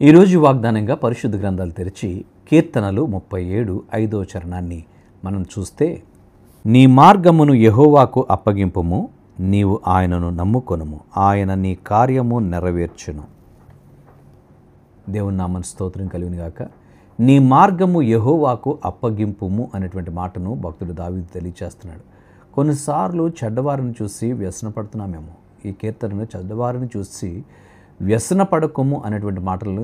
ఈరోజు వాగ్దానంగా పరిశుద్ధ గ్రంథాలు తెరిచి కీర్తనలు 37 చరణాన్ని మనం చూస్తే, నీ మార్గమును యెహోవాకు అప్పగింపుము, నీవు ఆయనను నమ్ముకొనుము, ఆయన నీ కార్యము నెరవేర్చును. దేవుని నామన స్తోత్రం కలుగునుగాక. నీ మార్గము యెహోవాకు అప్పగింపుము అనేటువంటి మాటను భక్తుడు దావీదు తెలియచేస్తున్నాడు. కొన్నిసార్లు చెడ్డవారిని చూసి వ్యసనపడుతున్నామేమో. ఈ కీర్తనను చెడ్డవారిని చూసి వ్యసనపడకము అనేటువంటి మాటలను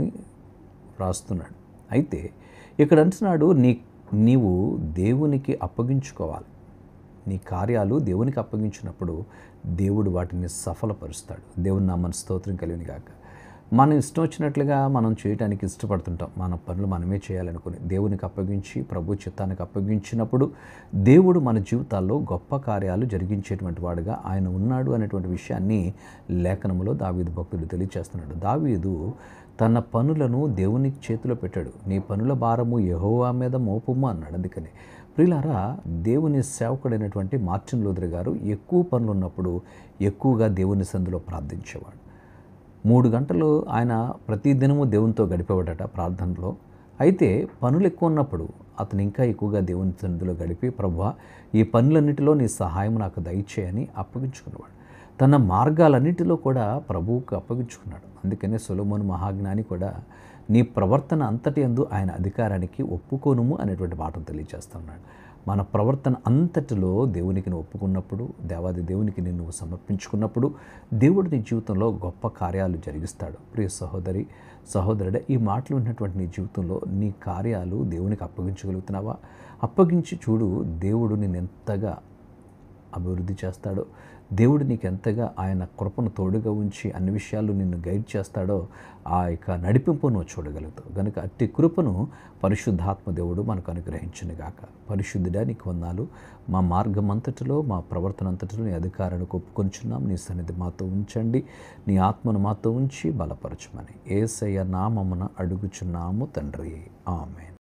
రాస్తున్నాడు. అయితే ఇక్కడ అంటున్నాడు, నీవు దేవునికి అప్పగించుకోవాలి. నీ కార్యాలు దేవునికి అప్పగించినప్పుడు దేవుడు వాటిని సఫలపరుస్తాడు. దేవుని నామన స్తోత్రం కలుగునుగాక. మనం ఇష్టం వచ్చినట్లుగా మనం చేయడానికి ఇష్టపడుతుంటాం. మన పనులు మనమే చేయాలనుకుని దేవునికి అప్పగించి ప్రభు చిత్తానికి అప్పగించినప్పుడు దేవుడు మన జీవితాల్లో గొప్ప కార్యాలు జరిగించేటువంటి వాడుగా ఆయన ఉన్నాడు అనేటువంటి విషయాన్ని లేఖనంలో దావీదు భక్తుడు తెలియచేస్తున్నాడు. దావీదు తన పనులను దేవునికి చేతిలో పెట్టాడు. నీ పనుల భారము యెహోవా మీద మోపుము అన్నాడు. అందుకని ప్రియులారా, దేవుని సేవకుడైనటువంటి మార్టిన్ లూథర్ గారు ఎక్కువ పనులు ఉన్నప్పుడు ఎక్కువగా దేవుని సందులో ప్రార్థించేవాడు. 3 గంటలు ఆయన ప్రతిదినము దేవునితో గడిపేవాడట ప్రార్థనలో. అయితే పనులు ఎక్కువ ఉన్నప్పుడు అతను ఇంకా ఎక్కువగా దేవుని సన్నిధిలో గడిపి, ప్రభువా ఈ పనులన్నిటిలో నీ సహాయం నాకు దయచేయని అప్పగించుకున్నవాడు. తన మార్గాలన్నిటిలో కూడా ప్రభువుకు అప్పగించుకున్నాడు. అందుకనే సొలొమోను మహాజ్ఞాని కూడా నీ ప్రవర్తన అంతటి యందు ఆయన అధికారానికి ఒప్పుకోనుము అనేటువంటి మాటను తెలియజేస్తున్నాడు. మన ప్రవర్తన అంతటిలో దేవునికి నువ్వు ఒప్పుకున్నప్పుడు, దేవాది దేవునికి నేను సమర్పించుకున్నప్పుడు దేవుడు నీ జీవితంలో గొప్ప కార్యాలు జరిగిస్తాడు. ప్రియ సహోదరి సహోదరుడే, ఈ మాటలు ఉన్నటువంటి నీ జీవితంలో నీ కార్యాలు దేవునికి అప్పగించగలుగుతున్నావా? అప్పగించి చూడు, దేవుడు నేను ఎంతగా అభివృద్ధి చేస్తాడో, దేవుడు నీకు ఎంతగా ఆయన కృపను తోడుగా ఉంచి అన్ని విషయాలు నిన్ను గైడ్ చేస్తాడో ఆ యొక్క నడిపింపు నువ్వు చూడగలుగుతావు. కనుక అట్టి కృపను పరిశుద్ధాత్మ దేవుడు మనకు అనుగ్రహించునుగాక. పరిశుద్ధుడా, నీకు వందనాలు. మా మార్గం అంతటిలో, మా ప్రవర్తన అంతటిలో నీ అధికారాన్ని ఒప్పుకొంచున్నాం. నీ సన్నిధి మాతో ఉంచండి, నీ ఆత్మను మాతో ఉంచి బలపరచమని యేసయ్య నామమున అడుగుచున్నాము తండ్రి. ఆమేన్.